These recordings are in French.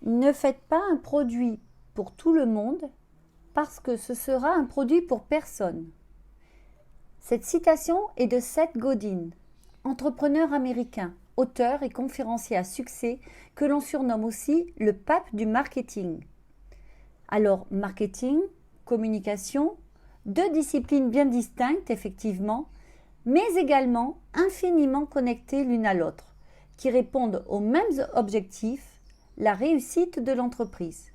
Ne faites pas un produit pour tout le monde parce que ce sera un produit pour personne. Cette citation est de Seth Godin, entrepreneur américain, auteur et conférencier à succès que l'on surnomme aussi le pape du marketing. Alors, marketing, communication, deux disciplines bien distinctes effectivement, mais également infiniment connectées l'une à l'autre, qui répondent aux mêmes objectifs, la réussite de l'entreprise.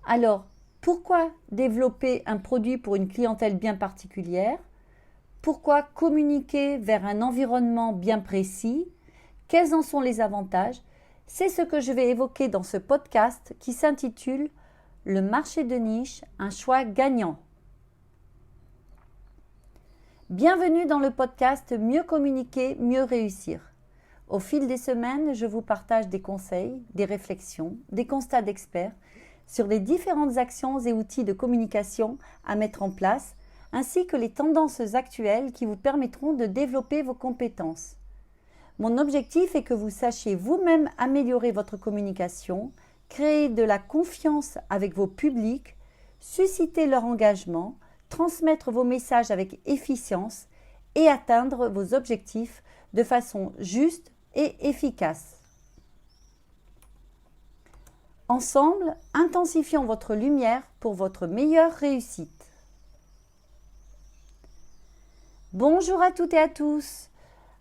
Alors, pourquoi développer un produit pour une clientèle bien particulière? Pourquoi communiquer vers un environnement bien précis? Quels en sont les avantages? C'est ce que je vais évoquer dans ce podcast qui s'intitule « Le marché de niche, un choix gagnant ». Bienvenue dans le podcast « Mieux communiquer, mieux réussir ». Au fil des semaines, je vous partage des conseils, des réflexions, des constats d'experts sur les différentes actions et outils de communication à mettre en place, ainsi que les tendances actuelles qui vous permettront de développer vos compétences. Mon objectif est que vous sachiez vous-même améliorer votre communication, créer de la confiance avec vos publics, susciter leur engagement, transmettre vos messages avec efficience et atteindre vos objectifs de façon juste et efficace. Ensemble, intensifions votre lumière pour votre meilleure réussite. Bonjour à toutes et à tous.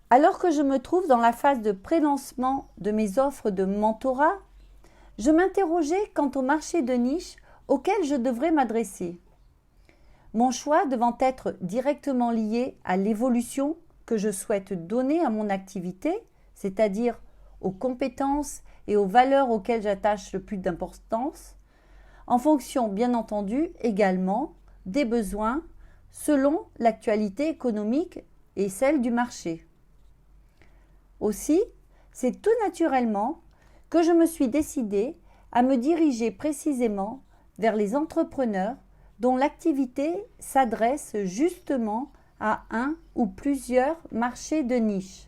Alors que je me trouve dans la phase de pré-lancement de mes offres de mentorat, je m'interrogeais quant au marché de niche auquel je devrais m'adresser. Mon choix devant être directement lié à l'évolution que je souhaite donner à mon activité, c'est-à-dire aux compétences et aux valeurs auxquelles j'attache le plus d'importance, en fonction bien entendu également des besoins selon l'actualité économique et celle du marché. Aussi, c'est tout naturellement que je me suis décidée à me diriger précisément vers les entrepreneurs dont l'activité s'adresse justement à un ou plusieurs marchés de niche.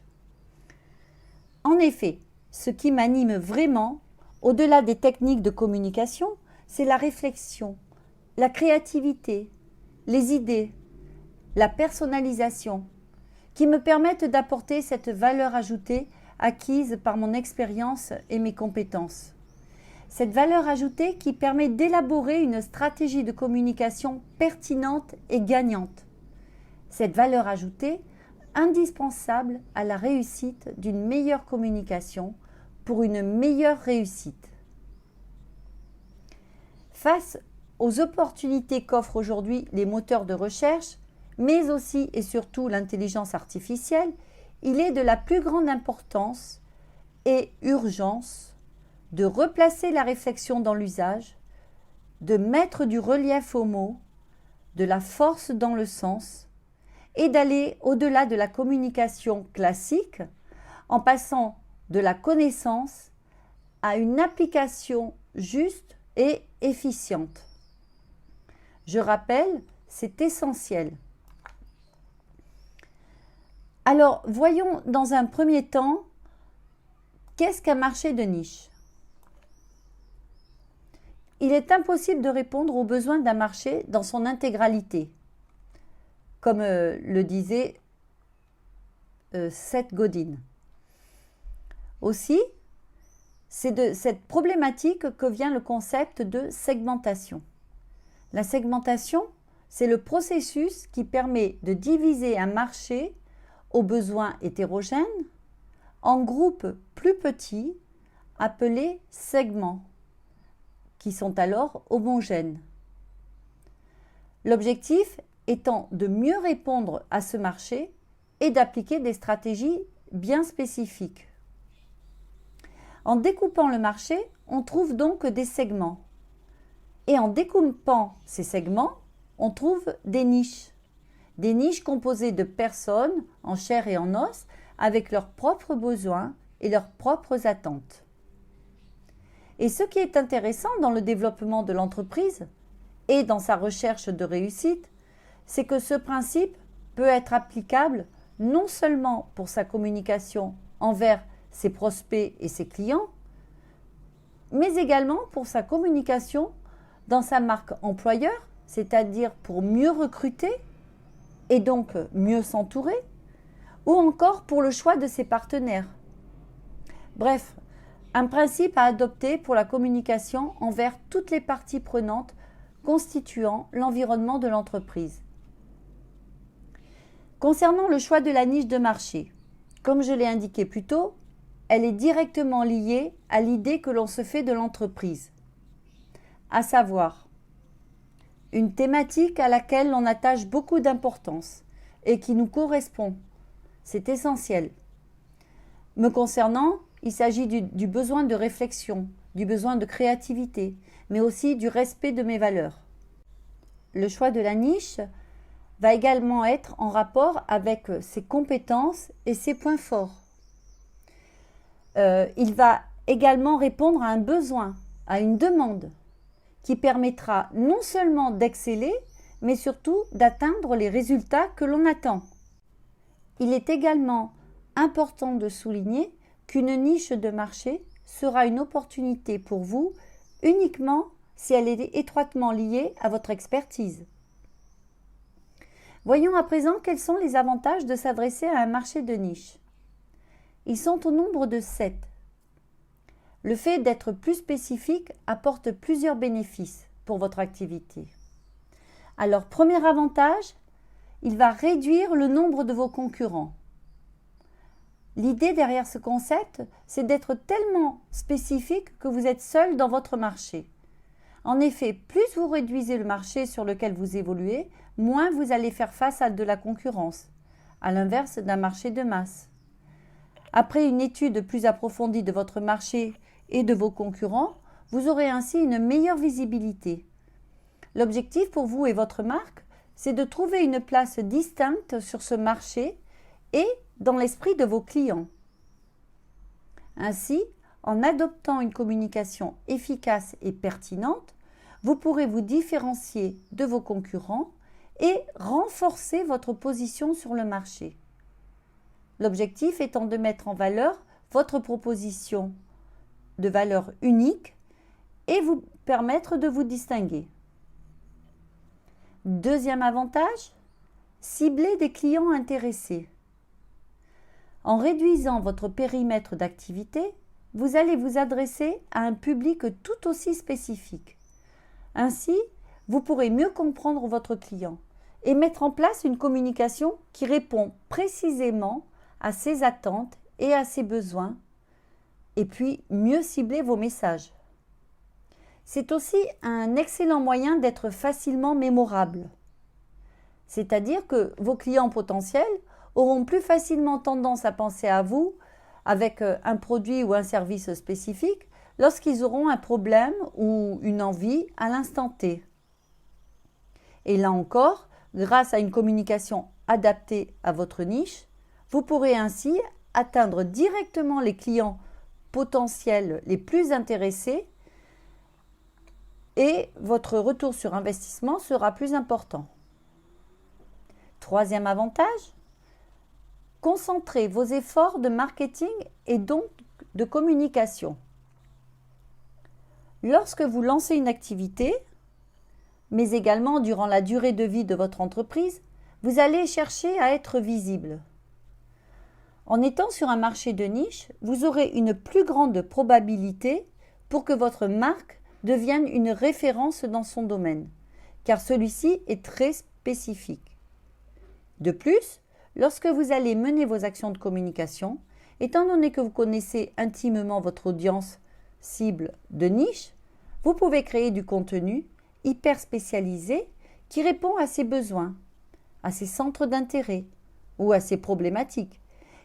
En effet, ce qui m'anime vraiment, au-delà des techniques de communication, c'est la réflexion, la créativité, les idées, la personnalisation, qui me permettent d'apporter cette valeur ajoutée acquise par mon expérience et mes compétences. Cette valeur ajoutée qui permet d'élaborer une stratégie de communication pertinente et gagnante. Cette valeur ajoutée indispensable à la réussite d'une meilleure communication pour une meilleure réussite. Face aux opportunités qu'offrent aujourd'hui les moteurs de recherche, mais aussi et surtout l'intelligence artificielle, il est de la plus grande importance et urgence de replacer la réflexion dans l'usage, de mettre du relief aux mots, de la force dans le sens, et d'aller au-delà de la communication classique en passant de la connaissance à une application juste et efficiente. Je rappelle, c'est essentiel. Alors, voyons dans un premier temps, qu'est-ce qu'un marché de niche ? Il est impossible de répondre aux besoins d'un marché dans son intégralité, comme le disait Seth Godin. Aussi, c'est de cette problématique que vient le concept de segmentation. La segmentation, c'est le processus qui permet de diviser un marché aux besoins hétérogènes en groupes plus petits appelés segments, qui sont alors homogènes. L'objectif étant de mieux répondre à ce marché et d'appliquer des stratégies bien spécifiques. En découpant le marché, on trouve donc des segments. Et en découpant ces segments, on trouve des niches. Des niches composées de personnes en chair et en os avec leurs propres besoins et leurs propres attentes. Et ce qui est intéressant dans le développement de l'entreprise et dans sa recherche de réussite, c'est que ce principe peut être applicable non seulement pour sa communication envers ses prospects et ses clients, mais également pour sa communication dans sa marque employeur, c'est-à-dire pour mieux recruter et donc mieux s'entourer, ou encore pour le choix de ses partenaires. Bref, un principe à adopter pour la communication envers toutes les parties prenantes constituant l'environnement de l'entreprise. Concernant le choix de la niche de marché, comme je l'ai indiqué plus tôt, elle est directement liée à l'idée que l'on se fait de l'entreprise, à savoir une thématique à laquelle l'on attache beaucoup d'importance et qui nous correspond. C'est essentiel. Me concernant, il s'agit du besoin de réflexion, du besoin de créativité, mais aussi du respect de mes valeurs. Le choix de la niche va également être en rapport avec ses compétences et ses points forts. Il va également répondre à un besoin, à une demande, qui permettra non seulement d'exceller, mais surtout d'atteindre les résultats que l'on attend. Il est également important de souligner qu'une niche de marché sera une opportunité pour vous uniquement si elle est étroitement liée à votre expertise. Voyons à présent quels sont les avantages de s'adresser à un marché de niche. Ils sont au nombre de 7. Le fait d'être plus spécifique apporte plusieurs bénéfices pour votre activité. Alors, premier avantage, il va réduire le nombre de vos concurrents. L'idée derrière ce concept, c'est d'être tellement spécifique que vous êtes seul dans votre marché. En effet, plus vous réduisez le marché sur lequel vous évoluez, moins vous allez faire face à de la concurrence, à l'inverse d'un marché de masse. Après une étude plus approfondie de votre marché et de vos concurrents, vous aurez ainsi une meilleure visibilité. L'objectif pour vous et votre marque, c'est de trouver une place distincte sur ce marché et dans l'esprit de vos clients. Ainsi, en adoptant une communication efficace et pertinente, vous pourrez vous différencier de vos concurrents et renforcer votre position sur le marché. L'objectif étant de mettre en valeur votre proposition de valeur unique et vous permettre de vous distinguer. Deuxième avantage, cibler des clients intéressés. En réduisant votre périmètre d'activité, vous allez vous adresser à un public tout aussi spécifique. Ainsi, vous pourrez mieux comprendre votre client et mettre en place une communication qui répond précisément à ses attentes et à ses besoins, et puis mieux cibler vos messages. C'est aussi un excellent moyen d'être facilement mémorable. C'est-à-dire que vos clients potentiels auront plus facilement tendance à penser à vous avec un produit ou un service spécifique lorsqu'ils auront un problème ou une envie à l'instant T. Et là encore, grâce à une communication adaptée à votre niche, vous pourrez ainsi atteindre directement les clients potentiels les plus intéressés et votre retour sur investissement sera plus important. Troisième avantage, concentrez vos efforts de marketing et donc de communication. Lorsque vous lancez une activité, mais également durant la durée de vie de votre entreprise, vous allez chercher à être visible. En étant sur un marché de niche, vous aurez une plus grande probabilité pour que votre marque devienne une référence dans son domaine, car celui-ci est très spécifique. De plus, lorsque vous allez mener vos actions de communication, étant donné que vous connaissez intimement votre audience cible de niche, vous pouvez créer du contenu hyper spécialisé qui répond à ses besoins, à ses centres d'intérêt ou à ses problématiques,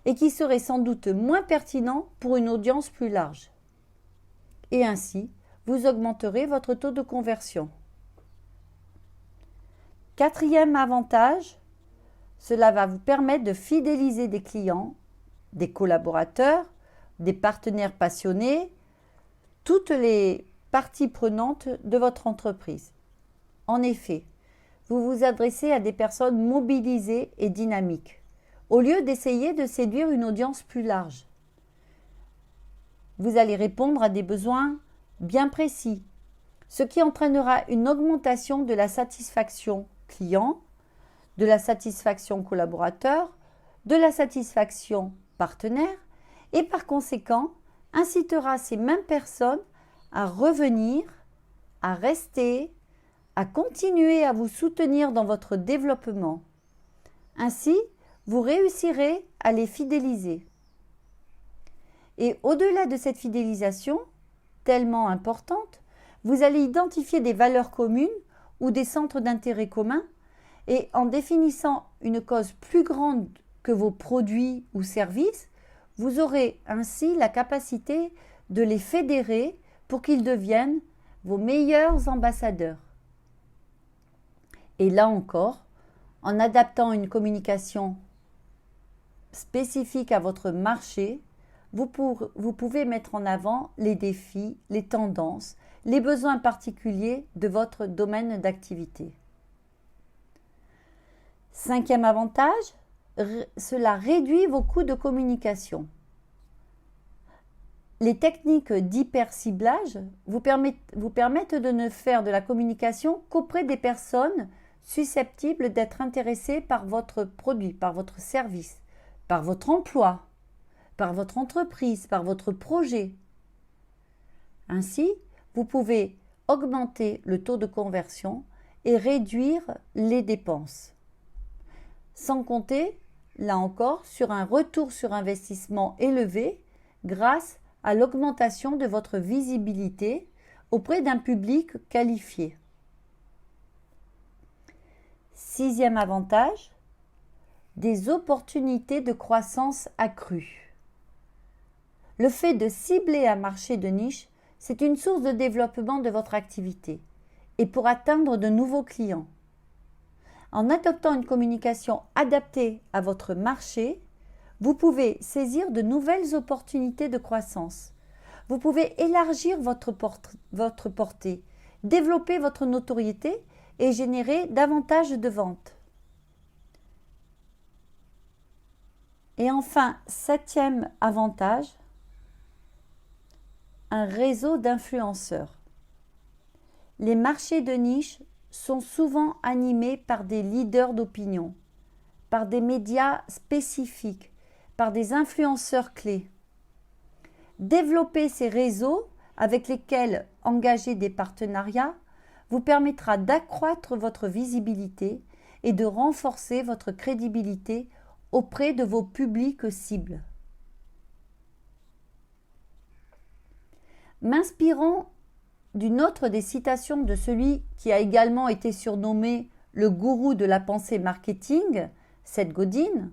et qui serait sans doute moins pertinent pour une audience plus large. Et ainsi, vous augmenterez votre taux de conversion. Quatrième avantage, cela va vous permettre de fidéliser des clients, des collaborateurs, des partenaires passionnés, toutes les parties prenantes de votre entreprise. En effet, vous vous adressez à des personnes mobilisées et dynamiques, au lieu d'essayer de séduire une audience plus large. Vous allez répondre à des besoins bien précis, ce qui entraînera une augmentation de la satisfaction client, de la satisfaction collaborateur, de la satisfaction partenaire et par conséquent incitera ces mêmes personnes à revenir, à rester, à continuer à vous soutenir dans votre développement. Ainsi, vous réussirez à les fidéliser. Et au-delà de cette fidélisation, tellement importante, vous allez identifier des valeurs communes ou des centres d'intérêt communs et en définissant une cause plus grande que vos produits ou services, vous aurez ainsi la capacité de les fédérer pour qu'ils deviennent vos meilleurs ambassadeurs. Et là encore, en adaptant une communication spécifique à votre marché, vous pouvez mettre en avant les défis, les tendances, les besoins particuliers de votre domaine d'activité. 5e avantage, cela réduit vos coûts de communication. Les techniques d'hyperciblage vous permettent de ne faire de la communication qu'auprès des personnes susceptibles d'être intéressées par votre produit, par votre service, par votre emploi, par votre entreprise, par votre projet. Ainsi, vous pouvez augmenter le taux de conversion et réduire les dépenses. Sans compter, là encore, sur un retour sur investissement élevé grâce à l'augmentation de votre visibilité auprès d'un public qualifié. 6e avantage, des opportunités de croissance accrues. Le fait de cibler un marché de niche, c'est une source de développement de votre activité et pour atteindre de nouveaux clients. En adoptant une communication adaptée à votre marché, vous pouvez saisir de nouvelles opportunités de croissance. Vous pouvez élargir votre portée, développer votre notoriété et générer davantage de ventes. Et enfin, 7e avantage, un réseau d'influenceurs. Les marchés de niche sont souvent animés par des leaders d'opinion, par des médias spécifiques, par des influenceurs clés. Développer ces réseaux avec lesquels engager des partenariats vous permettra d'accroître votre visibilité et de renforcer votre crédibilité auprès de vos publics cibles. M'inspirant d'une autre des citations de celui qui a également été surnommé le gourou de la pensée marketing, Seth Godin,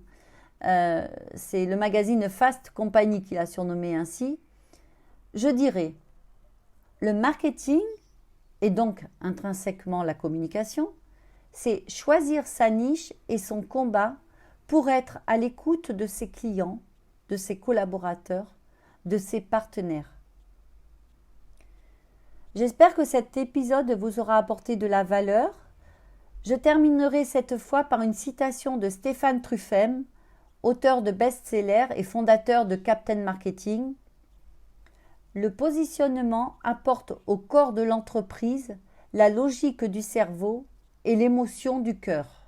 c'est le magazine Fast Company qui l'a surnommé ainsi, je dirais, le marketing, et donc intrinsèquement la communication, c'est choisir sa niche et son combat pour être à l'écoute de ses clients, de ses collaborateurs, de ses partenaires. J'espère que cet épisode vous aura apporté de la valeur. Je terminerai cette fois par une citation de Stéphane Truffem, auteur de best-seller et fondateur de Captain Marketing. Le positionnement apporte au corps de l'entreprise la logique du cerveau et l'émotion du cœur.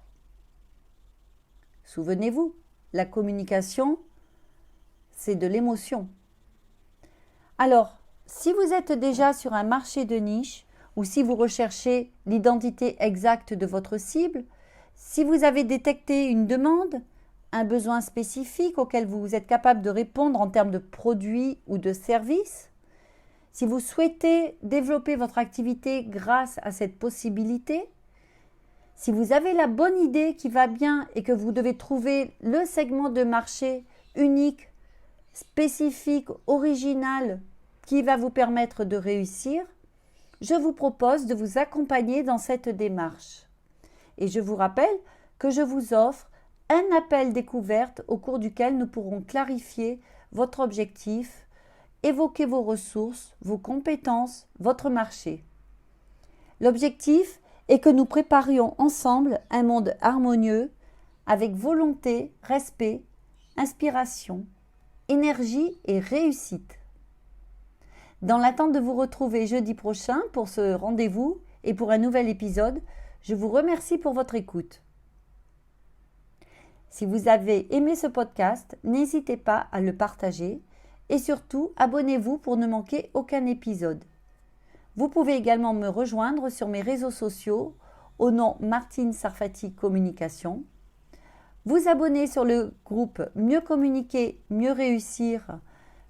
Souvenez-vous, la communication, c'est de l'émotion. Alors, si vous êtes déjà sur un marché de niche ou si vous recherchez l'identité exacte de votre cible, si vous avez détecté une demande, un besoin spécifique auquel vous êtes capable de répondre en termes de produits ou de services, si vous souhaitez développer votre activité grâce à cette possibilité, si vous avez la bonne idée qui va bien et que vous devez trouver le segment de marché unique, spécifique, original, qui va vous permettre de réussir, je vous propose de vous accompagner dans cette démarche. Et je vous rappelle que je vous offre un appel découverte au cours duquel nous pourrons clarifier votre objectif, évoquer vos ressources, vos compétences, votre marché. L'objectif est que nous préparions ensemble un monde harmonieux avec volonté, respect, inspiration, énergie et réussite. Dans l'attente de vous retrouver jeudi prochain pour ce rendez-vous et pour un nouvel épisode, je vous remercie pour votre écoute. Si vous avez aimé ce podcast, n'hésitez pas à le partager et surtout abonnez-vous pour ne manquer aucun épisode. Vous pouvez également me rejoindre sur mes réseaux sociaux au nom Martine Sarfati Communication. Vous abonner sur le groupe Mieux communiquer, mieux réussir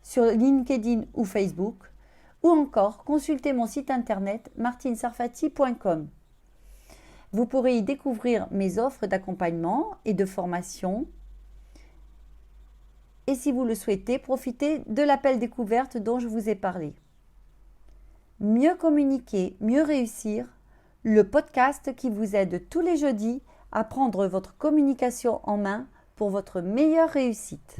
sur LinkedIn ou Facebook ou encore consulter mon site internet martinesarfati.com. Vous pourrez y découvrir mes offres d'accompagnement et de formation. Et si vous le souhaitez, profitez de l'appel découverte dont je vous ai parlé. Mieux communiquer, mieux réussir, le podcast qui vous aide tous les jeudis à prendre votre communication en main pour votre meilleure réussite.